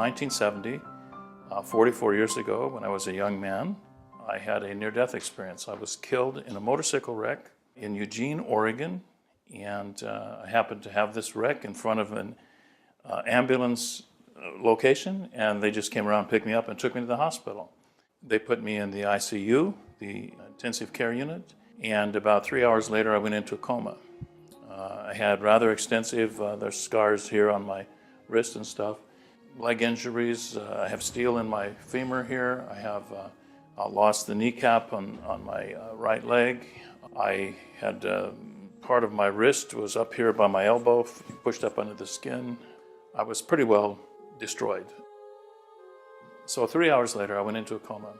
1970, 44 years ago, when I was a young man, I had a near-death experience. I was killed in a motorcycle wreck in Eugene, Oregon, and I happened to have this wreck in front of an ambulance location, and they just came around, picked me up, and took me to the hospital. They put me in the ICU, the intensive care unit, and about 3 hours later I went into a coma. I had rather extensive, there's scars here on my wrist and stuff, leg injuries. I have steel in my femur here. I have lost the kneecap on my right leg. I had part of my wrist was up here by my elbow, pushed up under the skin. I was pretty well destroyed. So 3 hours later, I went into a coma,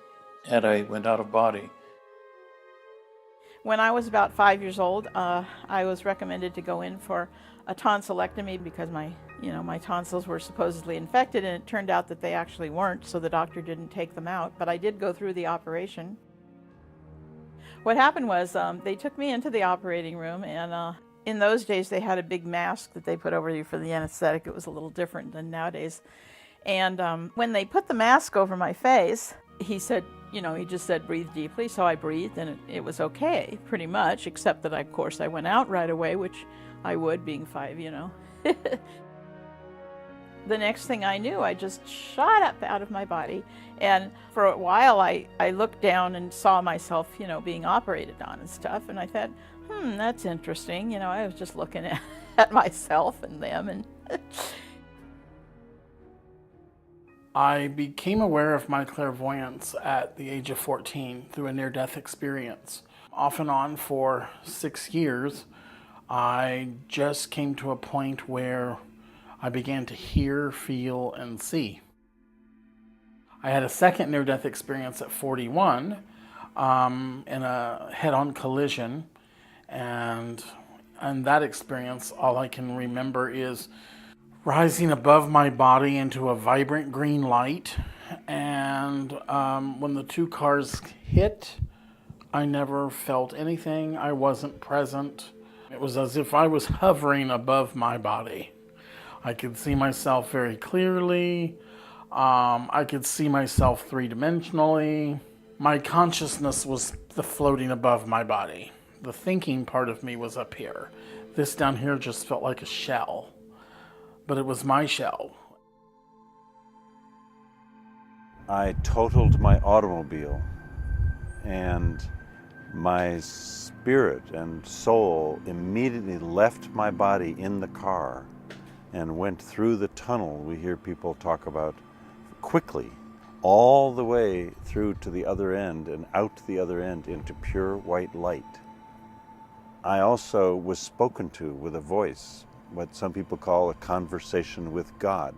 and I went out of body. When I was about 5 years old, I was recommended to go in for a tonsillectomy because my tonsils were supposedly infected, and it turned out that they actually weren't, so the doctor didn't take them out, but I did go through the operation. What happened was they took me into the operating room, and in those days they had a big mask that they put over you for the anesthetic. It was a little different than nowadays. And when they put the mask over my face, he said, he just said, breathe deeply. So I breathed, and it was okay, pretty much, except that, of course, I went out right away, which I would, being 5, The next thing I knew, I just shot up out of my body. And for a while, I looked down and saw myself, being operated on and stuff. And I thought, that's interesting. I was just looking at myself and them. And I became aware of my clairvoyance at the age of 14 through a near-death experience. Off and on for 6 years, I just came to a point where I began to hear, feel, and see. I had a second near-death experience at 41 in a head-on collision, and in that experience, all I can remember is rising above my body into a vibrant green light, and when the two cars hit, I never felt anything. I wasn't present. It was as if I was hovering above my body. I could see myself very clearly. I could see myself three-dimensionally. My consciousness was floating above my body. The thinking part of me was up here. This down here just felt like a shell, but it was my shell. I totaled my automobile, and my spirit and soul immediately left my body in the car and went through the tunnel we hear people talk about quickly, all the way through to the other end and out the other end into pure white light. I also was spoken to with a voice, what some people call a conversation with God.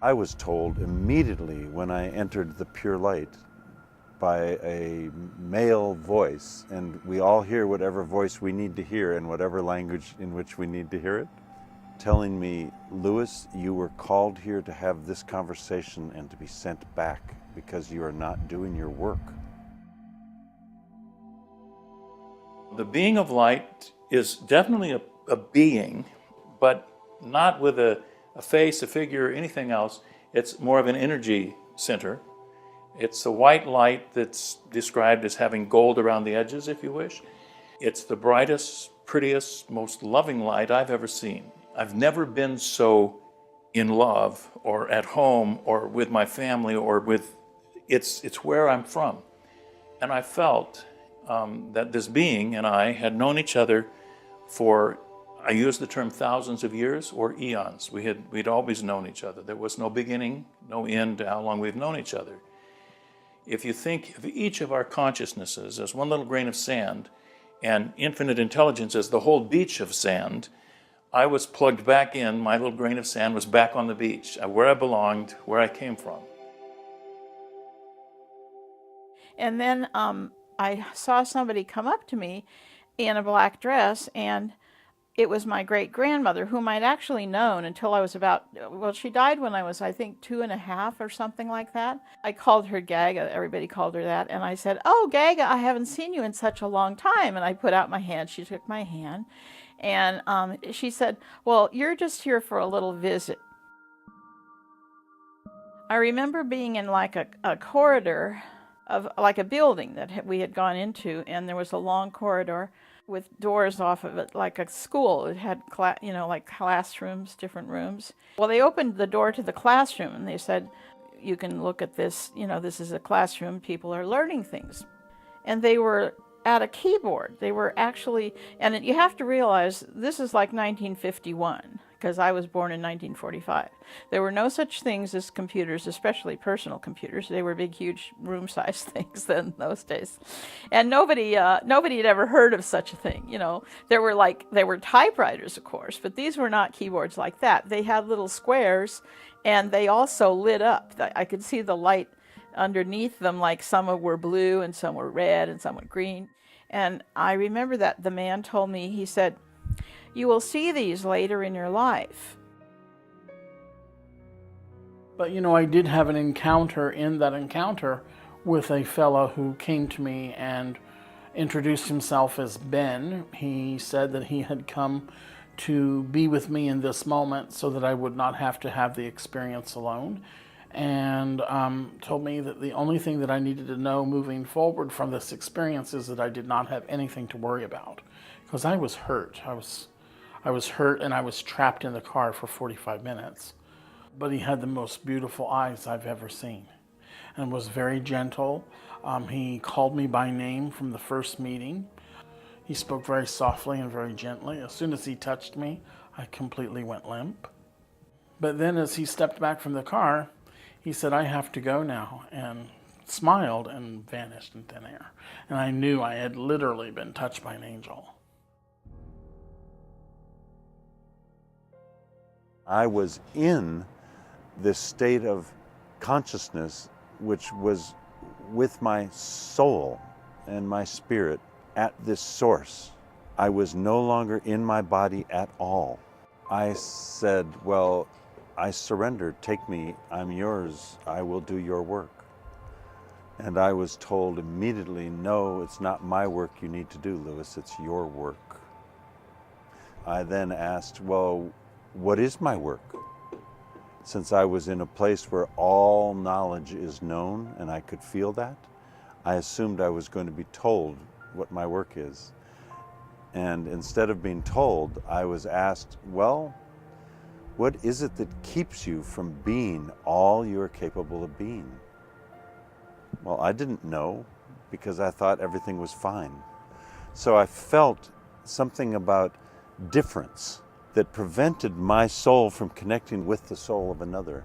I was told immediately when I entered the pure light by a male voice, and we all hear whatever voice we need to hear in whatever language in which we need to hear it, telling me, Lewis, you were called here to have this conversation and to be sent back because you are not doing your work. The being of light is definitely a being, but not with a face, a figure, anything else. It's more of an energy center. It's a white light that's described as having gold around the edges, if you wish. It's the brightest, prettiest, most loving light I've ever seen. I've never been so in love or at home or with my family or with, it's where I'm from. And I felt that this being and I had known each other for, I use the term thousands of years or eons. We'd always known each other. There was no beginning, no end to how long we've known each other. If you think of each of our consciousnesses as one little grain of sand and infinite intelligence as the whole beach of sand, I was plugged back in, my little grain of sand was back on the beach, where I belonged, where I came from. And then I saw somebody come up to me in a black dress, and it was my great-grandmother, whom I'd actually known until I was she died when I was, I think, 2.5 or something like that. I called her Gaga, everybody called her that, and I said, oh, Gaga, I haven't seen you in such a long time. And I put out my hand, she took my hand, and she said, well, you're just here for a little visit. I remember being in like a corridor of like a building that we had gone into, and there was a long corridor with doors off of it, like a school. It had, like classrooms, different rooms. Well, they opened the door to the classroom, and they said, you can look at this, this is a classroom, people are learning things. And they were at a keyboard. They were actually, and you have to realize this is like 1951, because I was born in 1945. There were no such things as computers, especially personal computers. They were big, huge, room-sized things then in those days. And nobody had ever heard of such a thing. There were typewriters, of course, but these were not keyboards like that. They had little squares, and they also lit up. I could see the light underneath them, like some were blue and some were red and some were green. And I remember that the man told me, he said, "You will see these later in your life." But I did have an encounter in that encounter with a fellow who came to me and introduced himself as Ben. He said that he had come to be with me in this moment so that I would not have to have the experience alone, and told me that the only thing that I needed to know moving forward from this experience is that I did not have anything to worry about, because I was hurt. I was hurt, and I was trapped in the car for 45 minutes. But he had the most beautiful eyes I've ever seen, and was very gentle. He called me by name from the first meeting. He spoke very softly and very gently. As soon as he touched me, I completely went limp. But then as he stepped back from the car, he said, "I have to go now," and smiled and vanished in thin air. And I knew I had literally been touched by an angel. I was in this state of consciousness which was with my soul and my spirit at this source. I was no longer in my body at all. I said, "Well, I surrender. Take me. I'm yours. I will do your work." And I was told immediately, "No, it's not my work you need to do, Lewis. It's your work." I then asked, "Well, what is my work?" Since I was in a place where all knowledge is known and I could feel that, I assumed I was going to be told what my work is. And instead of being told, I was asked, "Well, what is it that keeps you from being all you're capable of being?" Well, I didn't know, because I thought everything was fine. So I felt something about difference that prevented my soul from connecting with the soul of another.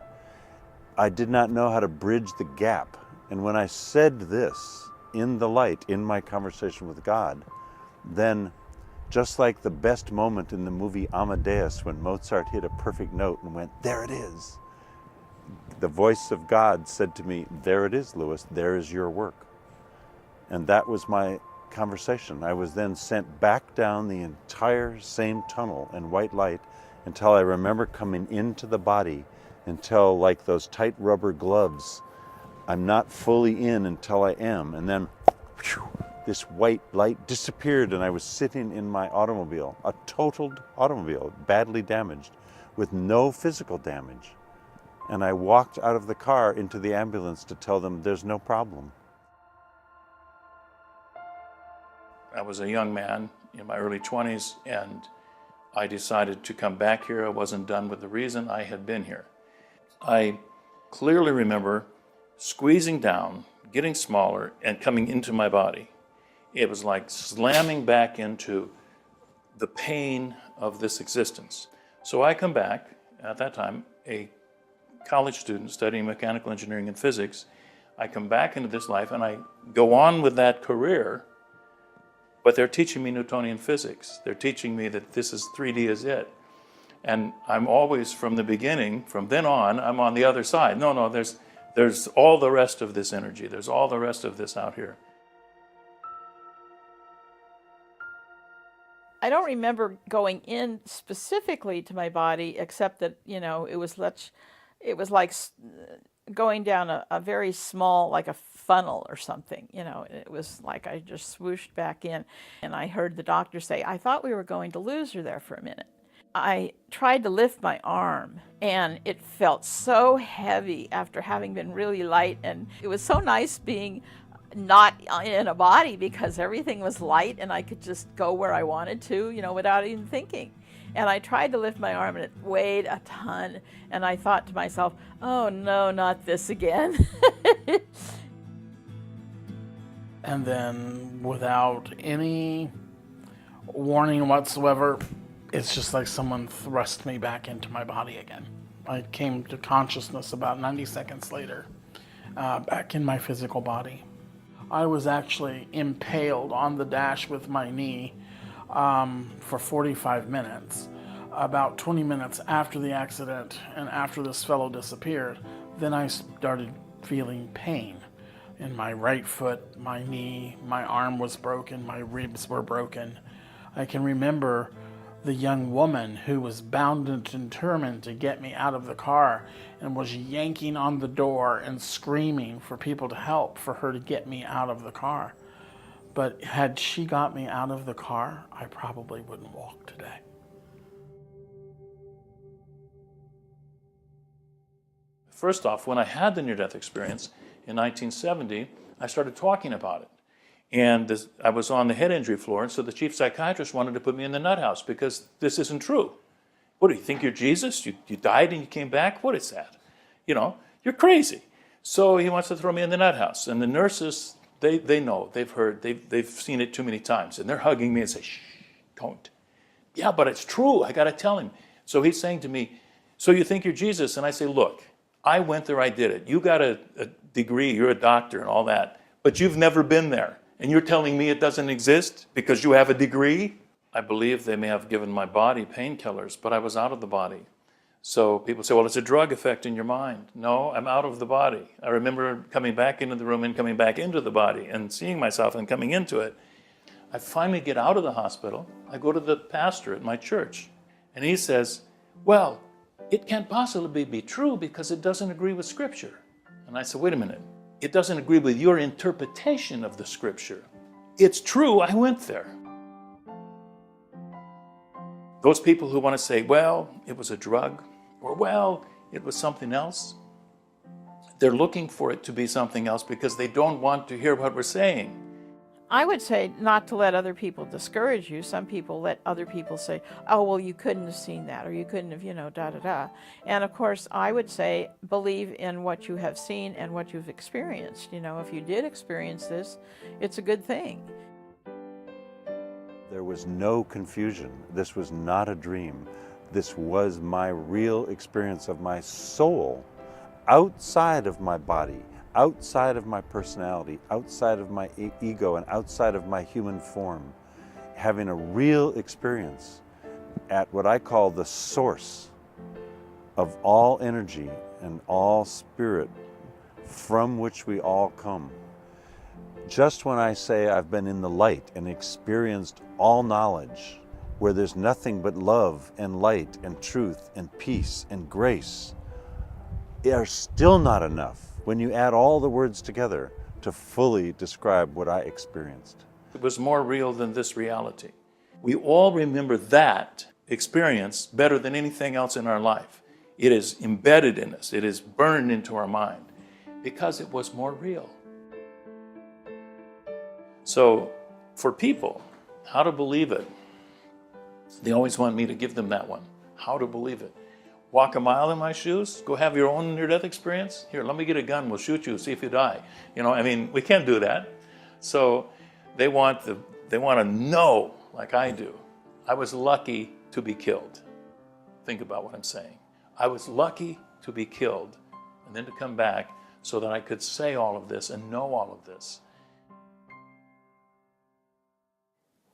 I did not know how to bridge the gap. And when I said this in the light, in my conversation with God, then just like the best moment in the movie Amadeus, when Mozart hit a perfect note and went, "There it is," the voice of God said to me, "There it is, Lewis, there is your work." And that was my conversation. I was then sent back down the entire same tunnel in white light until I remember coming into the body, until, like those tight rubber gloves, I'm not fully in until I am. And then whew, this white light disappeared, and I was sitting in my automobile, a totaled automobile, badly damaged, with no physical damage. And I walked out of the car into the ambulance to tell them there's no problem. I was a young man in my early 20s, and I decided to come back here. I wasn't done with the reason I had been here. I clearly remember squeezing down, getting smaller, and coming into my body. It was like slamming back into the pain of this existence. So I come back, at that time, a college student studying mechanical engineering and physics. I come back into this life, and I go on with that career. But they're teaching me Newtonian physics. They're teaching me that this is 3D is it. And I'm always, from the beginning, from then on, I'm on the other side. No, there's all the rest of this energy. There's all the rest of this out here. I don't remember going in specifically to my body, except that, it was like going down a very small, like a funnel or something. It was like I just swooshed back in, and I heard the doctor say, "I thought we were going to lose her there for a minute." I tried to lift my arm, and it felt so heavy after having been really light, and it was so nice being not in a body because everything was light and I could just go where I wanted to, without even thinking. And I tried to lift my arm and it weighed a ton, and I thought to myself, oh no, not this again. And then without any warning whatsoever, it's just like someone thrust me back into my body again. I came to consciousness about 90 seconds later, back in my physical body. I was actually impaled on the dash with my knee for 45 minutes. About 20 minutes after the accident and after this fellow disappeared, then I started feeling pain in my right foot, my knee, my arm was broken, my ribs were broken. I can remember the young woman who was bound and determined to get me out of the car and was yanking on the door and screaming for people to help for her to get me out of the car. But had she got me out of the car, I probably wouldn't walk today. First off, when I had the near-death experience in 1970, I started talking about it. And I was on the head injury floor, and so the chief psychiatrist wanted to put me in the nut house because this isn't true. What, do you think you're Jesus? You died and you came back? What is that? You're crazy. So he wants to throw me in the nut house. And the nurses, they know, they've heard, they've seen it too many times. And they're hugging me and say, shh, don't. Yeah, but it's true. I got to tell him. So he's saying to me, so you think you're Jesus? And I say, look, I went there, I did it. You got a degree, you're a doctor and all that, but you've never been there. And you're telling me it doesn't exist because you have a degree? I believe they may have given my body painkillers, but I was out of the body. So people say, well, it's a drug effect in your mind. No, I'm out of the body. I remember coming back into the room and coming back into the body and seeing myself and coming into it. I finally get out of the hospital. I go to the pastor at my church, and he says, well, it can't possibly be true because it doesn't agree with Scripture. And I said, wait a minute. It doesn't agree with your interpretation of the Scripture. It's true, I went there. Those people who want to say, well, it was a drug, or well, it was something else, they're looking for it to be something else because they don't want to hear what we're saying. I would say not to let other people discourage you. Some people let other people say, oh, well, you couldn't have seen that, or you couldn't have, da-da-da. And of course, I would say believe in what you have seen and what you've experienced. If you did experience this, it's a good thing. There was no confusion. This was not a dream. This was my real experience of my soul outside of my body, outside of my personality, outside of my ego, and outside of my human form, having a real experience at what I call the source of all energy and all spirit from which we all come. Just when I say I've been in the light and experienced all knowledge, where there's nothing but love and light and truth and peace and grace, are still not enough when you add all the words together to fully describe what I experienced. It was more real than this reality. We all remember that experience better than anything else in our life. It is embedded in us. It is burned into our mind because it was more real. So for people, how to believe it, they always want me to give them that one. How to believe it. Walk a mile in my shoes? Go have your own near-death experience? Here, let me get a gun. We'll shoot you, see if you die. We can't do that. So they want to know, like I do. I was lucky to be killed. Think about what I'm saying. I was lucky to be killed and then to come back so that I could say all of this and know all of this.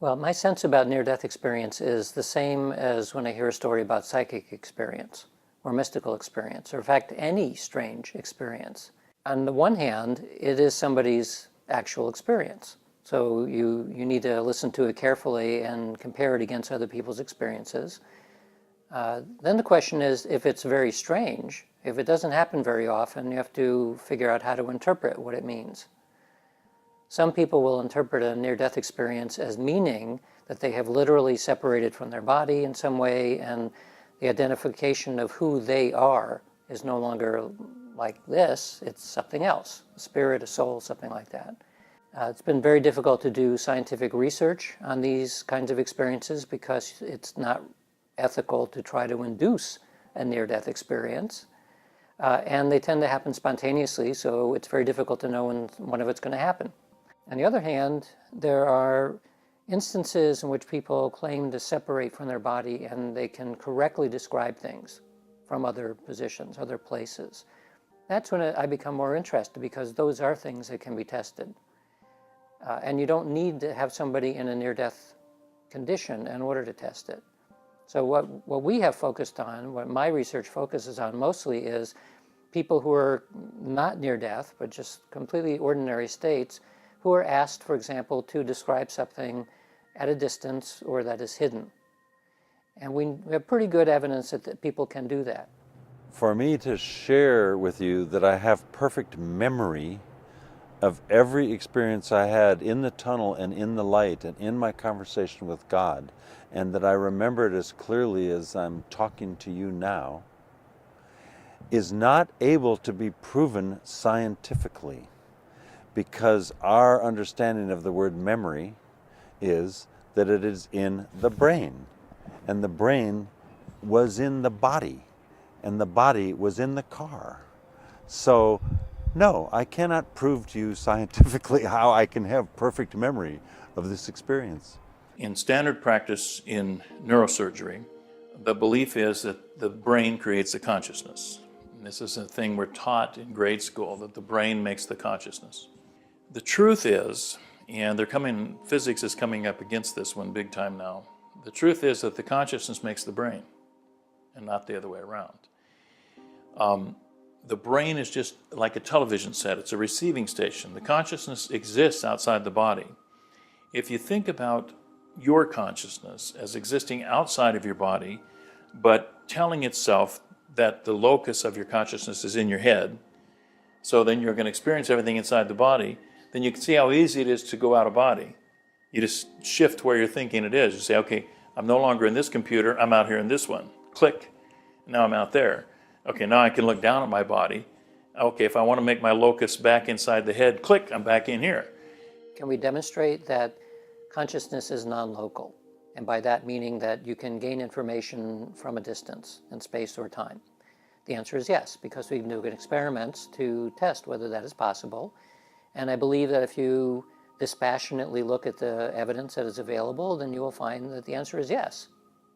Well, my sense about near-death experience is the same as when I hear a story about psychic experience or mystical experience, or in fact, any strange experience. On the one hand, it is somebody's actual experience. So you need to listen to it carefully and compare it against other people's experiences. Then the question is, if it's very strange, if it doesn't happen very often, you have to figure out how to interpret what it means. Some people will interpret a near-death experience as meaning that they have literally separated from their body in some way, and the identification of who they are is no longer like this, it's something else, a spirit, a soul, something like that. It's been very difficult to do scientific research on these kinds of experiences because it's not ethical to try to induce a near-death experience. And they tend to happen spontaneously, so it's very difficult to know when one of it's going to happen. On the other hand, there are instances in which people claim to separate from their body and they can correctly describe things from other positions, other places. That's when I become more interested, because those are things that can be tested. And you don't need to have somebody in a near-death condition in order to test it. So what we have focused on, what my research focuses on mostly, is people who are not near death, but just completely ordinary states, who are asked, for example, to describe something at a distance or that is hidden. And we have pretty good evidence that people can do that. For me to share with you that I have perfect memory of every experience I had in the tunnel and in the light and in my conversation with God, and that I remember it as clearly as I'm talking to you now, is not able to be proven scientifically, because our understanding of the word memory is that it is in the brain, and the brain was in the body, and the body was in the car. So no, I cannot prove to you scientifically how I can have perfect memory of this experience. In standard practice in neurosurgery, the belief is that the brain creates the consciousness. And this is a thing we're taught in grade school, that the brain makes the consciousness. The truth is, and physics is coming up against this one big time now, the truth is that the consciousness makes the brain, and not the other way around. The brain is just like a television set. It's a receiving station. The consciousness exists outside the body. If you think about your consciousness as existing outside of your body, but telling itself that the locus of your consciousness is in your head, so then you're going to experience everything inside the body, then you can see how easy it is to go out of body. You just shift where you're thinking it is. You say, okay, I'm no longer in this computer, I'm out here in this one. Click, now I'm out there. Okay, now I can look down at my body. Okay, if I want to make my locus back inside the head, click, I'm back in here. Can we demonstrate that consciousness is non-local? And by that meaning that you can gain information from a distance in space or time. The answer is yes, because we've done experiments to test whether that is possible. And I believe that if you dispassionately look at the evidence that is available, then you will find that the answer is yes.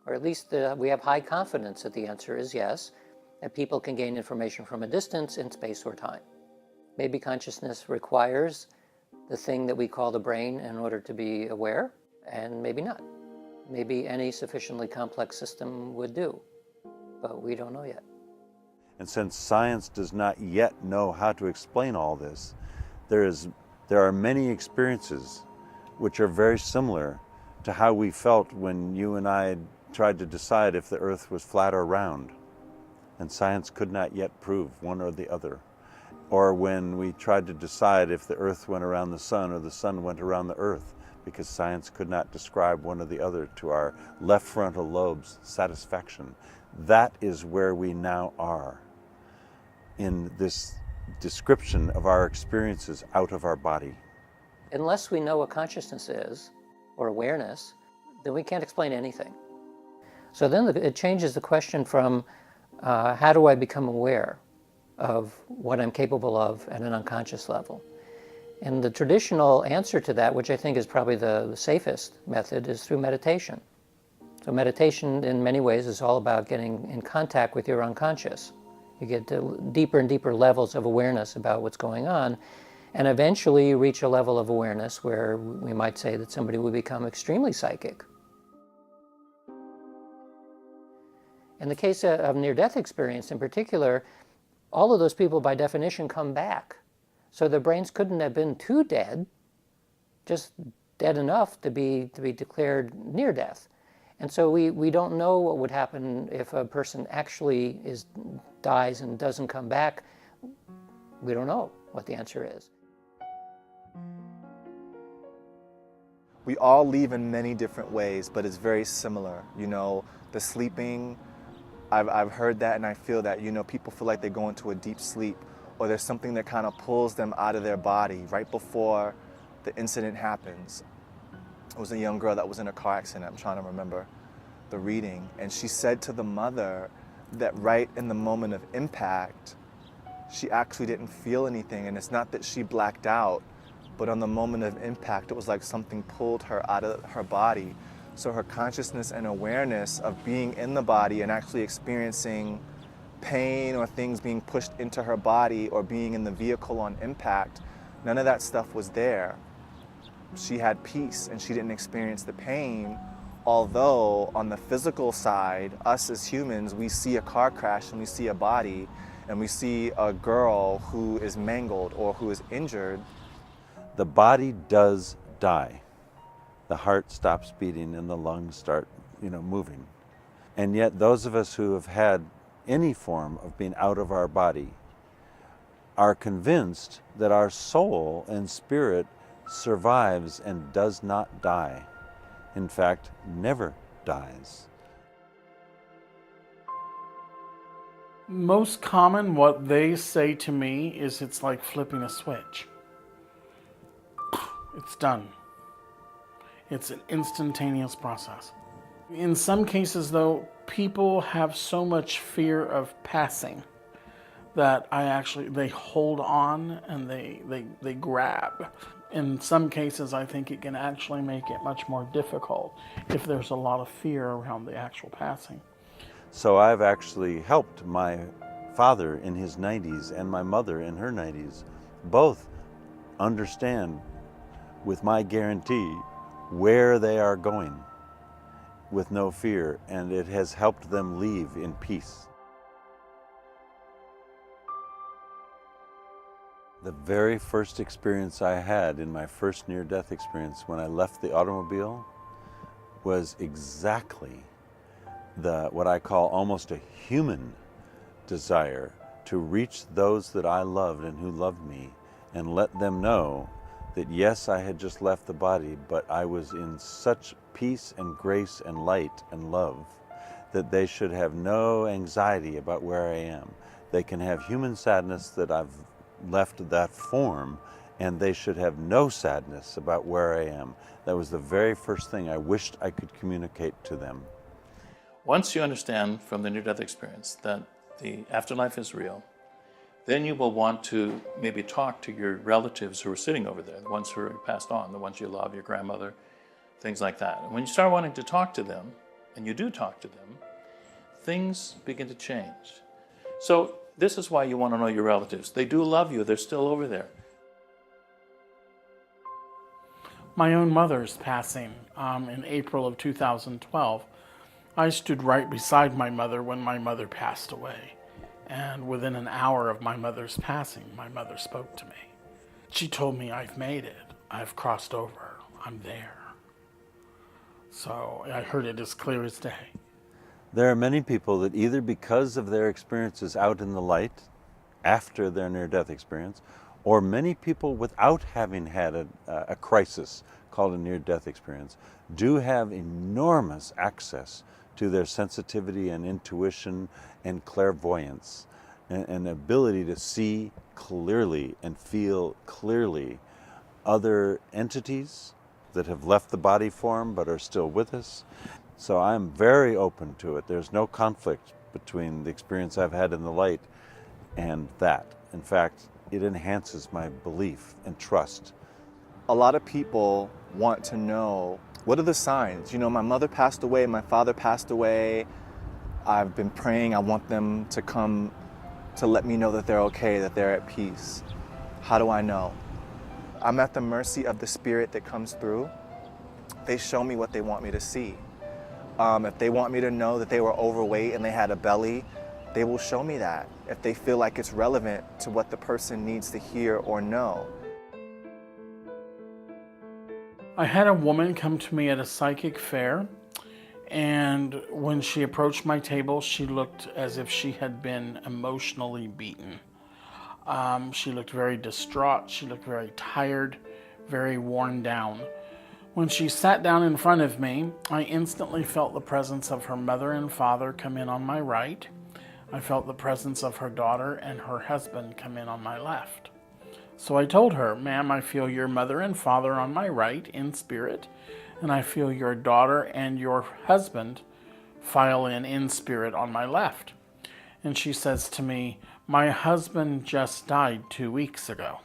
Or at least we have high confidence that the answer is yes, that people can gain information from a distance in space or time. Maybe consciousness requires the thing that we call the brain in order to be aware, and maybe not. Maybe any sufficiently complex system would do, but we don't know yet. And since science does not yet know how to explain all this, there are many experiences which are very similar to how we felt when you and I tried to decide if the earth was flat or round. And science could not yet prove one or the other. Or when we tried to decide if the earth went around the sun or the sun went around the earth, because science could not describe one or the other to our left frontal lobe's satisfaction. That is where we now are in this description of our experiences out of our body. Unless we know what consciousness is, or awareness, then we can't explain anything. So then it changes the question from how do I become aware of what I'm capable of at an unconscious level? And the traditional answer to that, which I think is probably the safest method, is through meditation. So meditation in many ways is all about getting in contact with your unconscious. You get to deeper and deeper levels of awareness about what's going on, and eventually you reach a level of awareness where we might say that somebody will become extremely psychic. In the case of near-death experience in particular, all of those people by definition come back. So their brains couldn't have been too dead, just dead enough to be declared near death. And so we don't know what would happen if a person actually dies and doesn't come back. We don't know what the answer is. We all leave in many different ways, but it's very similar. You know, the sleeping, I've heard that and I feel that, you know, people feel like they go into a deep sleep or there's something that kind of pulls them out of their body right before the incident happens. It was a young girl that was in a car accident, I'm trying to remember the reading, and she said to the mother that right in the moment of impact, she actually didn't feel anything, and it's not that she blacked out, but on the moment of impact, it was like something pulled her out of her body. So her consciousness and awareness of being in the body and actually experiencing pain or things being pushed into her body or being in the vehicle on impact, none of that stuff was there. She had peace and she didn't experience the pain, although on the physical side, us as humans, we see a car crash and we see a body and we see a girl who is mangled or who is injured. The body does die. The heart stops beating and the lungs start, moving. And yet those of us who have had any form of being out of our body are convinced that our soul and spirit survives and does not die. In fact, never dies. Most common, what they say to me is it's like flipping a switch. It's done. It's an instantaneous process. In some cases, though, people have so much fear of passing that they hold on and they grab. In some cases, I think it can actually make it much more difficult if there's a lot of fear around the actual passing. So I've actually helped my father in his 90s and my mother in her 90s both understand with my guarantee where they are going with no fear, and it has helped them leave in peace. The very first experience I had in my first near-death experience when I left the automobile was exactly what I call almost a human desire to reach those that I loved and who loved me and let them know that yes, I had just left the body, but I was in such peace and grace and light and love that they should have no anxiety about where I am. They can have human sadness that I've left that form, and they should have no sadness about where I am. That was the very first thing I wished I could communicate to them. Once you understand from the near-death experience that the afterlife is real, then you will want to maybe talk to your relatives who are sitting over there, the ones who are passed on, the ones you love, your grandmother, things like that. And when you start wanting to talk to them, and you do talk to them, things begin to change. So this is why you want to know your relatives. They do love you. They're still over there. My own mother's passing in April of 2012. I stood right beside my mother when my mother passed away. And within an hour of my mother's passing, my mother spoke to me. She told me, I've made it. I've crossed over. I'm there. So I heard it as clear as day. There are many people that either because of their experiences out in the light after their near-death experience, or many people without having had a crisis called a near-death experience, do have enormous access to their sensitivity and intuition and clairvoyance, and ability to see clearly and feel clearly other entities that have left the body form but are still with us. So I'm very open to it. There's no conflict between the experience I've had in the light and that. In fact, it enhances my belief and trust. A lot of people want to know, what are the signs? You know, my mother passed away, my father passed away. I've been praying, I want them to come to let me know that they're okay, that they're at peace. How do I know? I'm at the mercy of the spirit that comes through. They show me what they want me to see. If they want me to know that they were overweight and they had a belly, they will show me that if they feel like it's relevant to what the person needs to hear or know. I had a woman come to me at a psychic fair, and when she approached my table, she looked as if she had been emotionally beaten. She looked very distraught, she looked very tired, very worn down. When she sat down in front of me, I instantly felt the presence of her mother and father come in on my right. I felt the presence of her daughter and her husband come in on my left. So I told her, "Ma'am, I feel your mother and father on my right in spirit, and I feel your daughter and your husband file in spirit on my left." And she says to me, "My husband just died 2 weeks ago."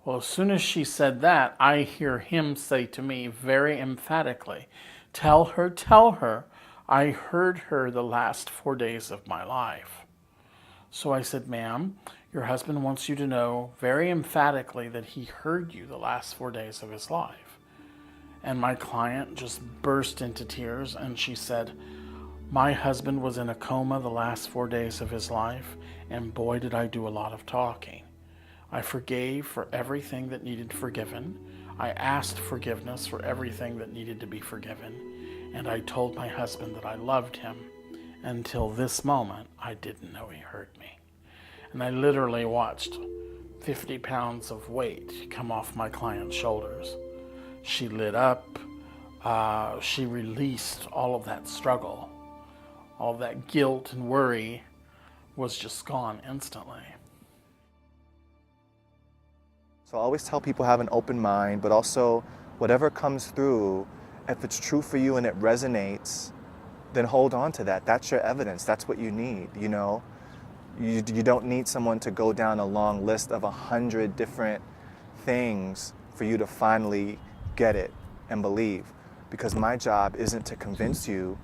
Well, as soon as she said that, I hear him say to me very emphatically, tell her, I heard her the last 4 days of my life." So I said, "Ma'am, your husband wants you to know very emphatically that he heard you the last 4 days of his life." And my client just burst into tears, and she said, "My husband was in a coma the last 4 days of his life, and boy did I do a lot of talking. I forgave for everything that needed forgiven. I asked forgiveness for everything that needed to be forgiven. And I told my husband that I loved him. Until this moment, I didn't know he hurt me." And I literally watched 50 pounds of weight come off my client's shoulders. She lit up. She released all of that struggle. All of that guilt and worry was just gone instantly. So I always tell people have an open mind, but also whatever comes through, if it's true for you and it resonates, then hold on to that. That's your evidence. That's what you need, you know? You don't need someone to go down a long list of 100 different things for you to finally get it and believe. Because my job isn't to convince you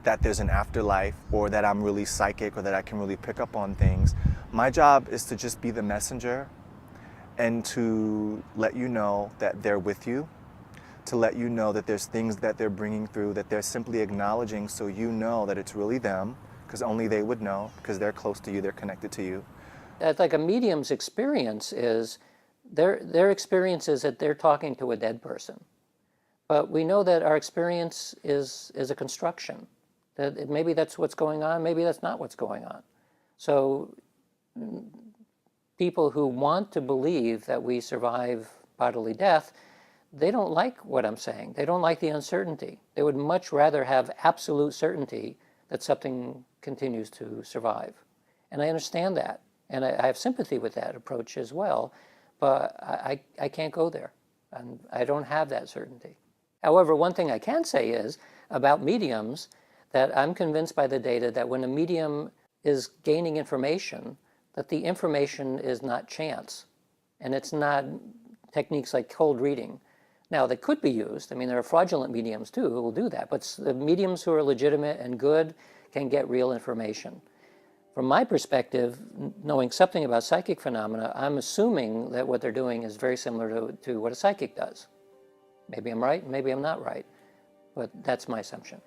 that there's an afterlife or that I'm really psychic or that I can really pick up on things. My job is to just be the messenger and to let you know that they're with you, to let you know that there's things that they're bringing through that they're simply acknowledging, so you know that it's really them, because only they would know, because they're close to you, they're connected to you. It's like a medium's experience is, their experience is that they're talking to a dead person. But we know that our experience is a construction. That maybe that's what's going on, maybe that's not what's going on. So people who want to believe that we survive bodily death, they don't like what I'm saying. They don't like the uncertainty. They would much rather have absolute certainty that something continues to survive. And I understand that. And I have sympathy with that approach as well. But I can't go there. And I don't have that certainty. However, one thing I can say is about mediums that I'm convinced by the data that when a medium is gaining information, that the information is not chance. And it's not techniques like cold reading. Now, they could be used. I mean, there are fraudulent mediums too who will do that. But the mediums who are legitimate and good can get real information. From my perspective, knowing something about psychic phenomena, I'm assuming that what they're doing is very similar to what a psychic does. Maybe I'm right, maybe I'm not right. But that's my assumption.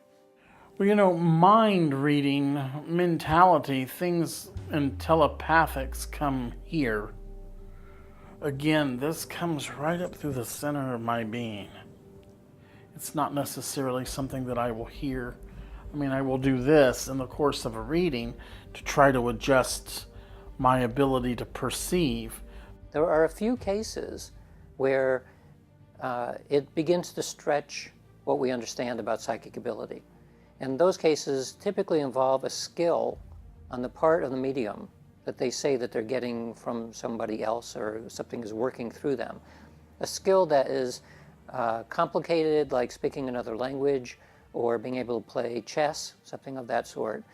Well, you know, mind reading, mentality, things and telepathics come here. Again, this comes right up through the center of my being. It's not necessarily something that I will hear. I mean, I will do this in the course of a reading to try to adjust my ability to perceive. There are a few cases where it begins to stretch what we understand about psychic ability. And those cases typically involve a skill on the part of the medium that they say that they're getting from somebody else or something is working through them. A skill that is complicated, like speaking another language or being able to play chess, something of that sort,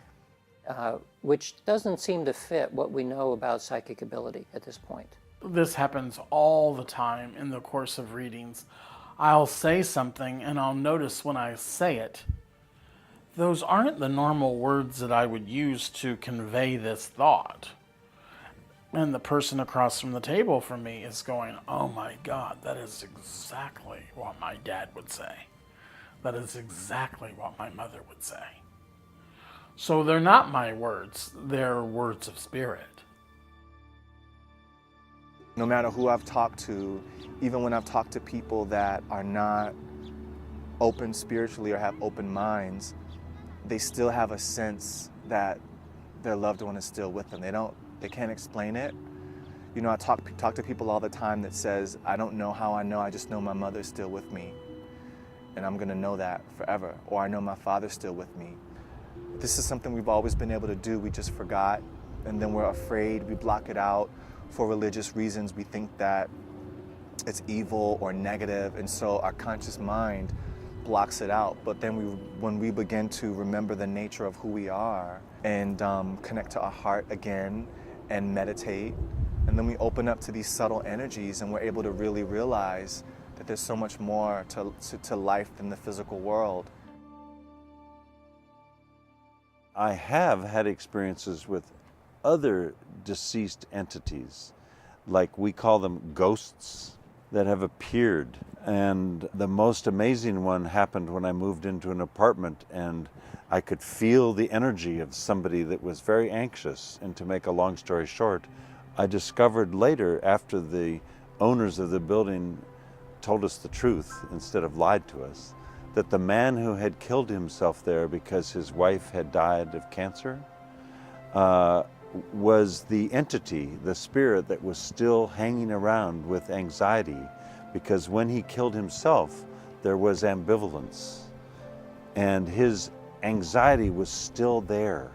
which doesn't seem to fit what we know about psychic ability at this point. This happens all the time in the course of readings. I'll say something and I'll notice when I say it, those aren't the normal words that I would use to convey this thought. And the person across from the table from me is going, "Oh my God, that is exactly what my dad would say. That is exactly what my mother would say." So they're not my words, they're words of spirit. No matter who I've talked to, even when I've talked to people that are not open spiritually or have open minds, they still have a sense that their loved one is still with them. They can't explain it. You know, I talk to people all the time that says, I don't know how I know, I just know my mother's still with me. And I'm gonna know that forever. Or I know my father's still with me. This is something we've always been able to do, we just forgot. And then we're afraid, we block it out for religious reasons. We think that it's evil or negative, and so our conscious mind blocks it out. But then when we begin to remember the nature of who we are and connect to our heart again and meditate, and then we open up to these subtle energies, and we're able to really realize that there's so much more to life than the physical world. I have had experiences with other deceased entities, like we call them ghosts, that have appeared. And the most amazing one happened when I moved into an apartment, and I could feel the energy of somebody that was very anxious. And to make a long story short, I discovered later, after the owners of the building told us the truth instead of lied to us, that the man who had killed himself there because his wife had died of cancer was the entity, the spirit that was still hanging around with anxiety, because when he killed himself, there was ambivalence, and his anxiety was still there.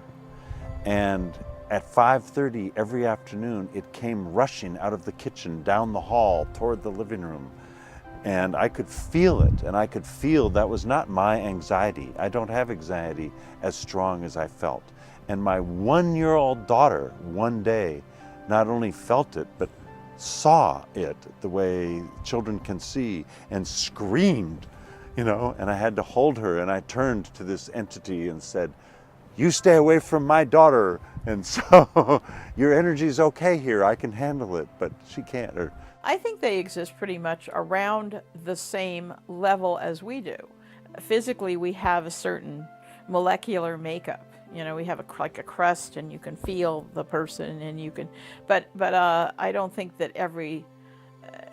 And at 5:30 every afternoon, it came rushing out of the kitchen, down the hall, toward the living room. And I could feel it, and I could feel that was not my anxiety. I don't have anxiety as strong as I felt. And my 1-year-old daughter one day not only felt it, but saw it the way children can see, and screamed, and I had to hold her, and I turned to this entity and said, "You stay away from my daughter, and so your energy's okay here, I can handle it, but she can't." I think they exist pretty much around the same level as we do. Physically, we have a certain molecular makeup. We have like a crust, and you can feel the person, and you can, but I don't think that every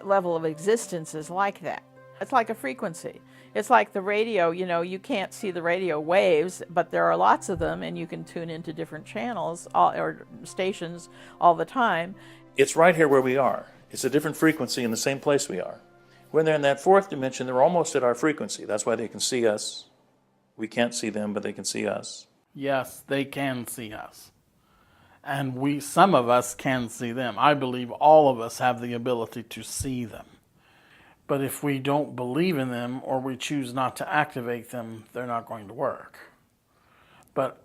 level of existence is like that. It's like a frequency. It's like the radio, you can't see the radio waves, but there are lots of them, and you can tune into different channels or stations all the time. It's right here where we are. It's a different frequency in the same place we are. When they're in that fourth dimension, they're almost at our frequency. That's why they can see us. We can't see them, but they can see us. Yes, they can see us. And some of us can see them. I believe all of us have the ability to see them. But if we don't believe in them, or we choose not to activate them, they're not going to work. But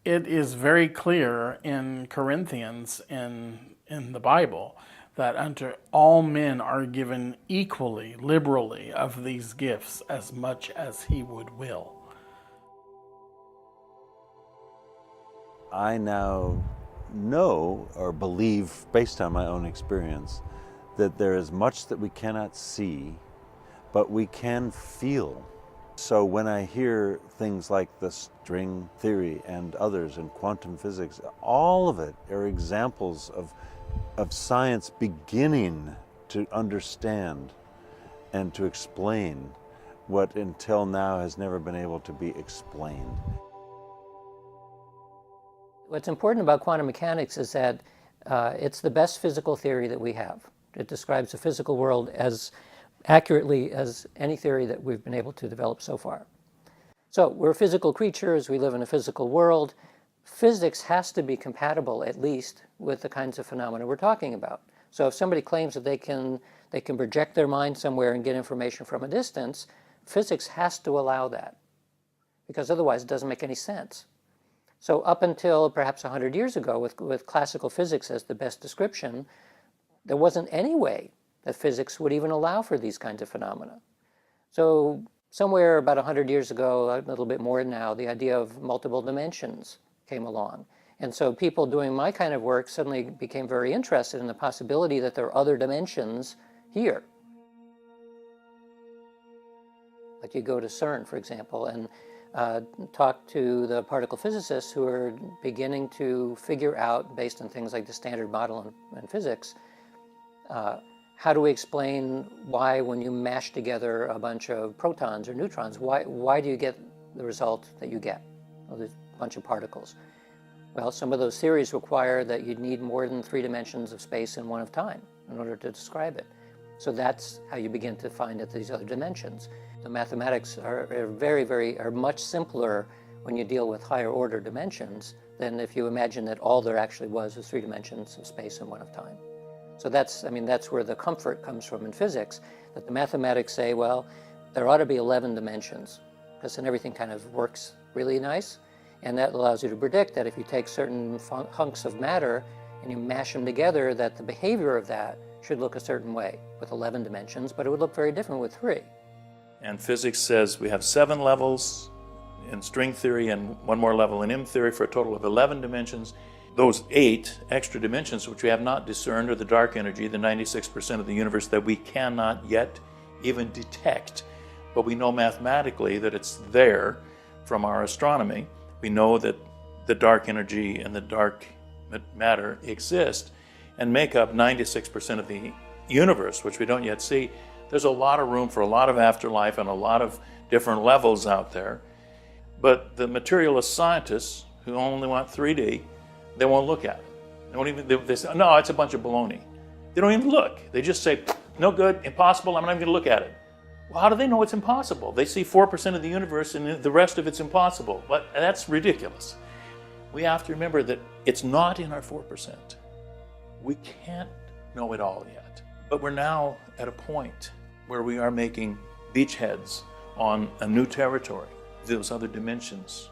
it is very clear in Corinthians, in the Bible, that unto all men are given equally, liberally, of these gifts, as much as he would will. I now know or believe, based on my own experience, that there is much that we cannot see, but we can feel. So when I hear things like the string theory and others in quantum physics, all of it are examples of science beginning to understand and to explain what until now has never been able to be explained. What's important about quantum mechanics is that it's the best physical theory that we have. It describes the physical world as accurately as any theory that we've been able to develop so far. So we're physical creatures, we live in a physical world. Physics has to be compatible, at least, with the kinds of phenomena we're talking about. So if somebody claims that they can project their mind somewhere and get information from a distance, physics has to allow that, because otherwise it doesn't make any sense. So up until perhaps 100 years ago, with classical physics as the best description, there wasn't any way that physics would even allow for these kinds of phenomena. So somewhere about 100 years ago, a little bit more now, the idea of multiple dimensions came along. And so people doing my kind of work suddenly became very interested in the possibility that there are other dimensions here. Like you go to CERN, for example, and talk to the particle physicists who are beginning to figure out, based on things like the Standard Model in physics, how do we explain why, when you mash together a bunch of protons or neutrons, why do you get the result that you get? Well, there's a bunch of particles. Well, some of those theories require that you'd need more than 3 dimensions of space and 1 of time in order to describe it. So that's how you begin to find out these other dimensions. The mathematics are much simpler when you deal with higher order dimensions than if you imagine that all there actually was 3 dimensions of space and 1 of time. So that's where the comfort comes from in physics, that the mathematics say, well, there ought to be 11 dimensions, because then everything kind of works really nice. And that allows you to predict that if you take certain hunks of matter and you mash them together, that the behavior of that should look a certain way with 11 dimensions, but it would look very different with 3. And physics says we have 7 levels in string theory and 1 more level in M theory for a total of 11 dimensions. Those 8 extra dimensions which we have not discerned are the dark energy, the 96% of the universe that we cannot yet even detect. But we know mathematically that it's there from our astronomy. We know that the dark energy and the dark matter exist and make up 96% of the universe, which we don't yet see. There's a lot of room for a lot of afterlife and a lot of different levels out there. But the materialist scientists who only want 3D, they won't look at it. They won't even, they say, no, it's a bunch of baloney. They don't even look. They just say, no good, impossible, I'm not even going to look at it. Well, how do they know it's impossible? They see 4% of the universe and the rest of it's impossible. But that's ridiculous. We have to remember that it's not in our 4%. We can't know it all yet. But we're now at a point where we are making beachheads on a new territory, those other dimensions.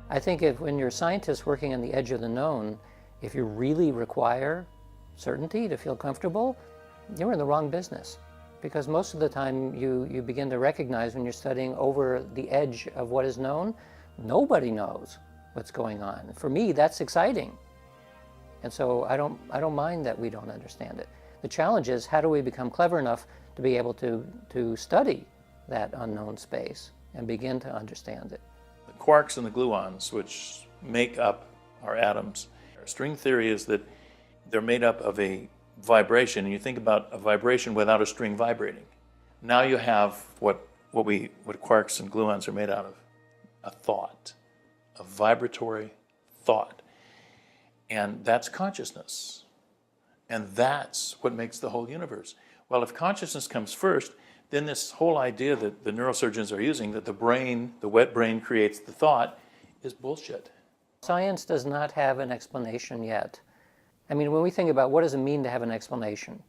I think when you're a scientist working on the edge of the known, if you really require certainty to feel comfortable, you're in the wrong business. Because most of the time you begin to recognize when you're studying over the edge of what is known, nobody knows what's going on. For me, that's exciting. And so I don't mind that we don't understand it. The challenge is, how do we become clever enough to be able to study that unknown space and begin to understand it? The quarks and the gluons, which make up our atoms. String theory is that they're made up of a vibration, and you think about a vibration without a string vibrating. Now you have what quarks and gluons are made out of, a thought, a vibratory thought. And that's consciousness. And that's what makes the whole universe. Well, if consciousness comes first, then this whole idea that the neurosurgeons are using, that the brain, the wet brain creates the thought, is bullshit. Science does not have an explanation yet. I mean, when we think about what does it mean to have an explanation,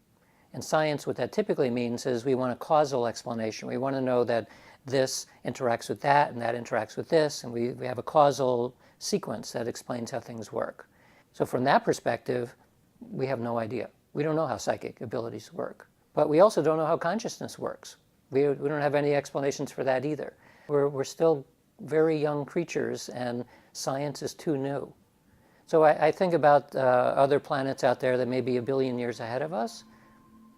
in science what that typically means is we want a causal explanation. We want to know that this interacts with that and that interacts with this, and we have a causal sequence that explains how things work. So from that perspective, we have no idea. We don't know how psychic abilities work. But we also don't know how consciousness works. We don't have any explanations for that either. We're still very young creatures, and science is too new. So I think about other planets out there that may be 1 billion years ahead of us.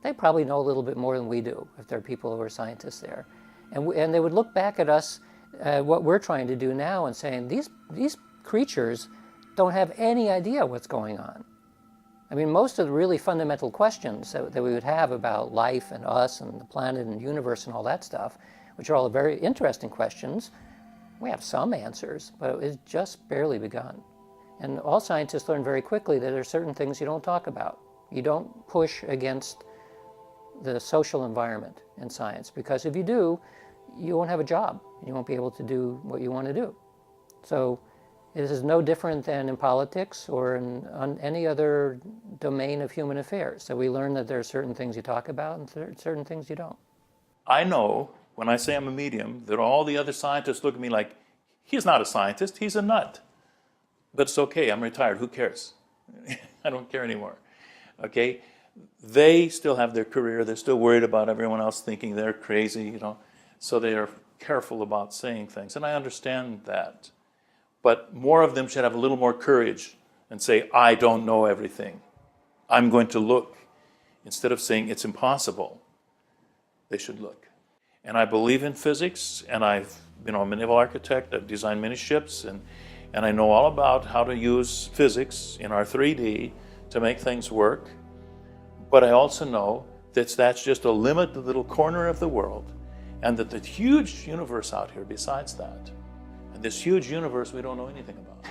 They probably know a little bit more than we do, if there are people who are scientists there. And they would look back at us, what we're trying to do now, and saying, these creatures don't have any idea what's going on. I mean, most of the really fundamental questions that we would have about life and us and the planet and universe and all that stuff, which are all very interesting questions, we have some answers, but it's just barely begun. And all scientists learn very quickly that there are certain things you don't talk about. You don't push against the social environment in science, because if you do, you won't have a job. You won't be able to do what you want to do. So this is no different than in politics or on any other domain of human affairs. So we learn that there are certain things you talk about and certain things you don't. I know when I say I'm a medium that all the other scientists look at me like, he's not a scientist, he's a nut. But it's okay, I'm retired, who cares? I don't care anymore, okay? They still have their career, they're still worried about everyone else thinking they're crazy, so they are careful about saying things, and I understand that. But more of them should have a little more courage and say, I don't know everything. I'm going to look. Instead of saying it's impossible, they should look. And I believe in physics, and I'm a naval architect, I've designed many ships, and I know all about how to use physics in our 3D to make things work. But I also know that that's just a limited little corner of the world, and that the huge universe out here besides that, and this huge universe we don't know anything about.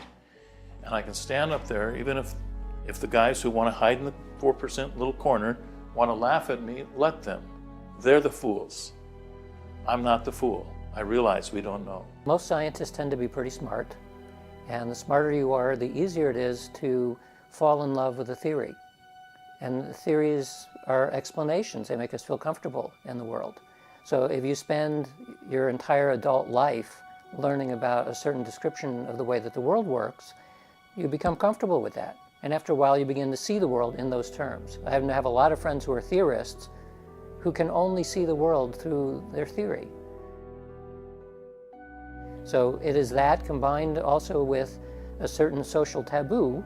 And I can stand up there, even if the guys who want to hide in the 4% little corner want to laugh at me, let them. They're the fools. I'm not the fool. I realize we don't know. Most scientists tend to be pretty smart, and the smarter you are, the easier it is to fall in love with a theory. And theories are explanations. They make us feel comfortable in the world. So if you spend your entire adult life learning about a certain description of the way that the world works, you become comfortable with that. And after a while, you begin to see the world in those terms. I happen to have a lot of friends who are theorists who can only see the world through their theory. So it is that combined also with a certain social taboo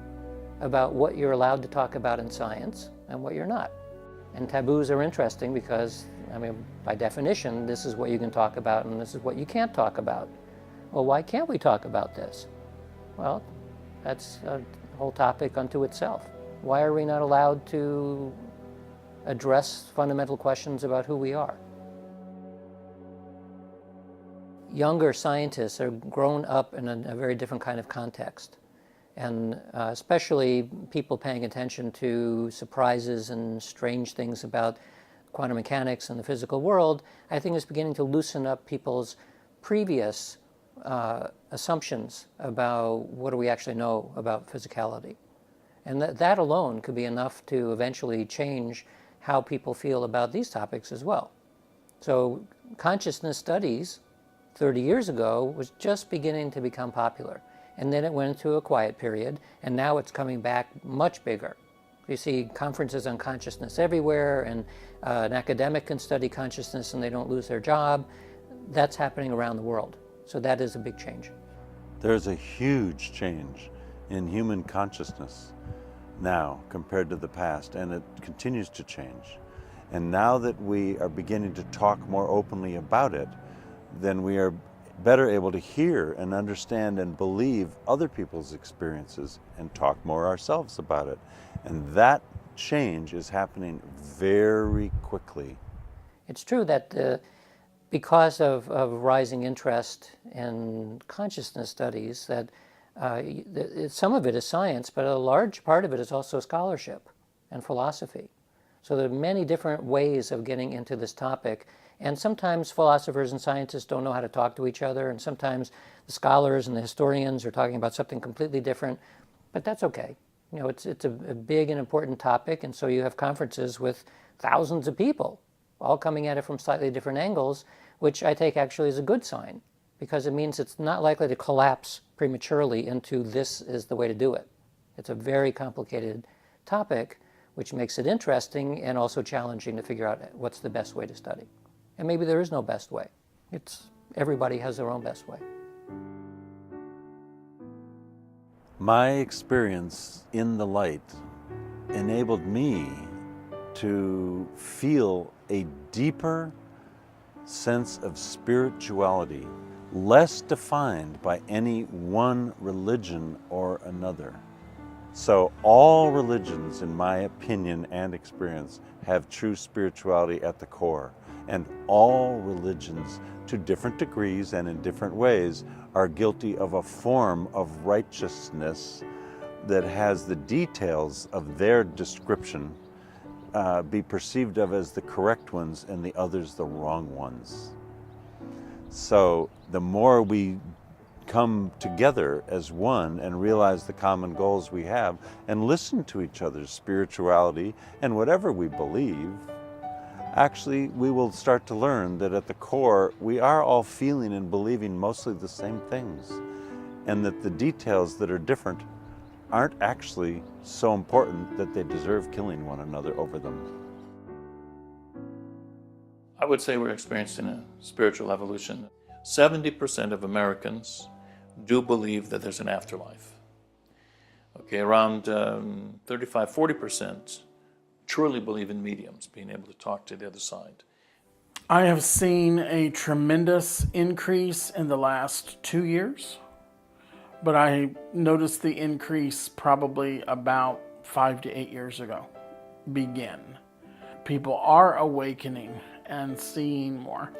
about what you're allowed to talk about in science and what you're not. And taboos are interesting because, I mean, by definition, this is what you can talk about and this is what you can't talk about. Well, why can't we talk about this? Well, that's a whole topic unto itself. Why are we not allowed to address fundamental questions about who we are? Younger scientists are grown up in a very different kind of context. And especially people paying attention to surprises and strange things about quantum mechanics and the physical world, I think is beginning to loosen up people's previous assumptions about what do we actually know about physicality. And that alone could be enough to eventually change how people feel about these topics as well. So consciousness studies 30 years ago was just beginning to become popular. And then it went into a quiet period, and now it's coming back much bigger. You see conferences on consciousness everywhere, and an academic can study consciousness and they don't lose their job. That's happening around the world. So that is a big change. There's a huge change in human consciousness now compared to the past, and it continues to change. And now that we are beginning to talk more openly about it, then we are better able to hear and understand and believe other people's experiences and talk more ourselves about it. And that change is happening very quickly. It's true that because of rising interest in consciousness studies, that some of it is science, but a large part of it is also scholarship and philosophy. So there are many different ways of getting into this topic. And sometimes philosophers and scientists don't know how to talk to each other, and sometimes the scholars and the historians are talking about something completely different, but that's okay. You know, it's a big and important topic, and so you have conferences with thousands of people, all coming at it from slightly different angles, which I take actually as a good sign, because it means it's not likely to collapse prematurely into this is the way to do it. It's a very complicated topic, which makes it interesting and also challenging to figure out what's the best way to study. And maybe there is no best way. Everybody has their own best way. My experience in the light enabled me to feel a deeper sense of spirituality, less defined by any one religion or another. So all religions, in my opinion and experience, have true spirituality at the core. And all religions, to different degrees and in different ways, are guilty of a form of righteousness that has the details of their description be perceived of as the correct ones and the others the wrong ones. So the more we come together as one and realize the common goals we have and listen to each other's spirituality and whatever we believe, actually we will start to learn that at the core we are all feeling and believing mostly the same things, and that the details that are different aren't actually so important that they deserve killing one another over them. I would say we're experiencing a spiritual evolution. 70% of Americans do believe that there's an afterlife. Okay, around 35-40% truly believe in mediums, being able to talk to the other side. I have seen a tremendous increase in the last 2 years, but I noticed the increase probably about 5 to 8 years ago begin. People are awakening and seeing more,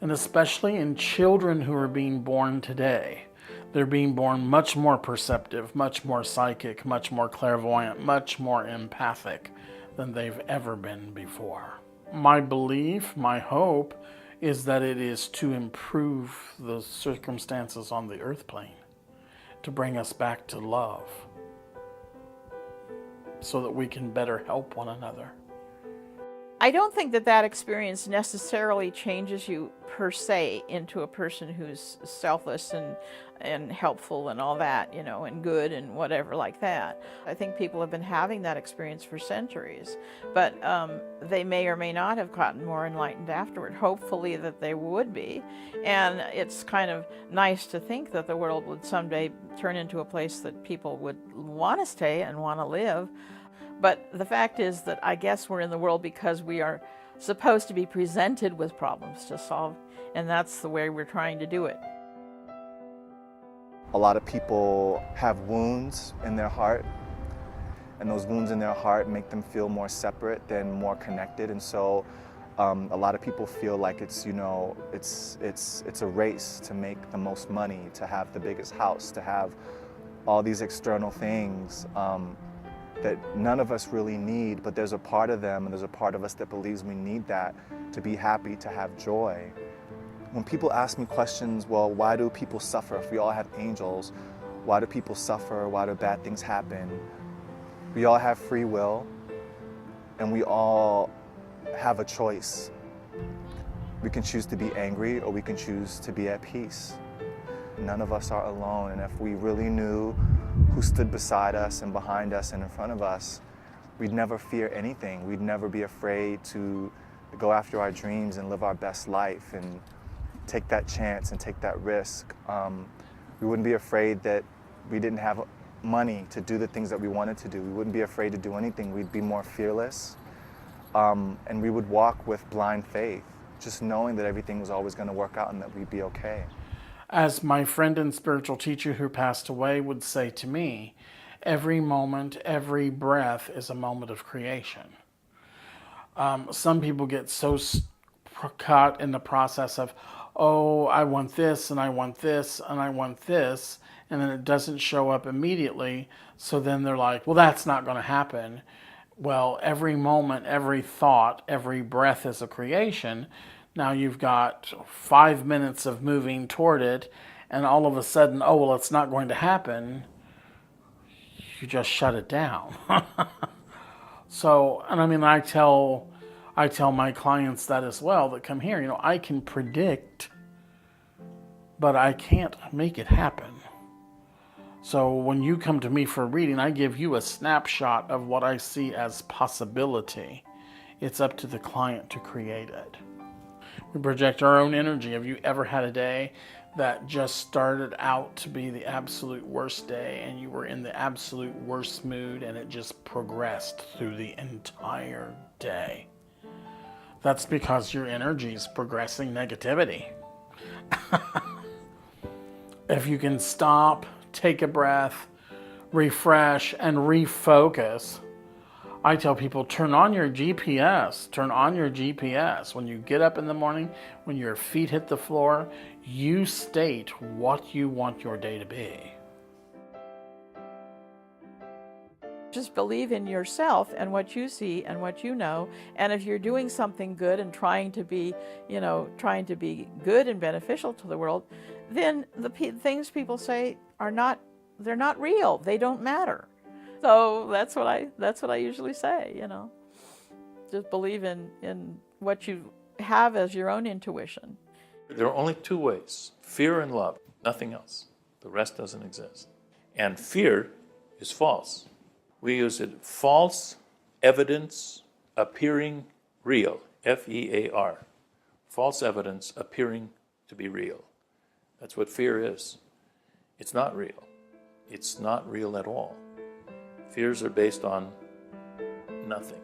and especially in children who are being born today. They're being born much more perceptive, much more psychic, much more clairvoyant, much more empathic than they've ever been before. My belief, my hope, is that it is to improve the circumstances on the earth plane, to bring us back to love, so that we can better help one another. I don't think that that experience necessarily changes you per se into a person who's selfless and helpful and all that, you know, and good and whatever like that. I think people have been having that experience for centuries, but they may or may not have gotten more enlightened afterward. Hopefully that they would be. And it's kind of nice to think that the world would someday turn into a place that people would want to stay and want to live. But the fact is that I guess we're in the world because we are supposed to be presented with problems to solve, and that's the way we're trying to do it. A lot of people have wounds in their heart, and those wounds in their heart make them feel more separate than more connected. And so a lot of people feel like it's, you know, it's a race to make the most money, to have the biggest house, to have all these external things that none of us really need, but there's a part of them and there's a part of us that believes we need that to be happy, to have joy. When people ask me questions, well, why do people suffer? If we all have angels, why do people suffer? Why do bad things happen? We all have free will, and we all have a choice. We can choose to be angry, or we can choose to be at peace. None of us are alone, and if we really knew who stood beside us and behind us and in front of us, we'd never fear anything. We'd never be afraid to go after our dreams and live our best life and take that chance and take that risk. We wouldn't be afraid that we didn't have money to do the things that we wanted to do. We wouldn't be afraid to do anything. We'd be more fearless. And we would walk with blind faith, just knowing that everything was always going to work out and that we'd be okay. As my friend and spiritual teacher who passed away would say to me, every moment, every breath is a moment of creation. Some people get so caught in the process of, oh, I want this, and I want this, and I want this, and then it doesn't show up immediately, so then they're like, well, that's not going to happen. Well, every moment, every thought, every breath is a creation. Now you've got 5 minutes of moving toward it, and all of a sudden, oh, well, it's not going to happen. You just shut it down. So, and I mean, I tell my clients that as well, that come here, you know, I can predict, but I can't make it happen. So when you come to me for a reading, I give you a snapshot of what I see as possibility. It's up to the client to create it. We project our own energy. Have you ever had a day that just started out to be the absolute worst day and you were in the absolute worst mood and it just progressed through the entire day? That's because your energy is progressing negativity. If you can stop, take a breath, refresh, and refocus, I tell people, turn on your GPS. Turn on your GPS. When you get up in the morning, when your feet hit the floor, you state what you want your day to be. Just believe in yourself and what you see and what you know. And if you're doing something good and trying to be, you know, trying to be good and beneficial to the world, then the things people say are not, they're not real. They don't matter. So that's what I usually say, you know. Just believe in what you have as your own intuition. There are only two ways, fear and love, nothing else. The rest doesn't exist. And fear is false. We use it, false evidence appearing real, F-E-A-R. False evidence appearing to be real. That's what fear is. It's not real. It's not real at all. Fears are based on nothing.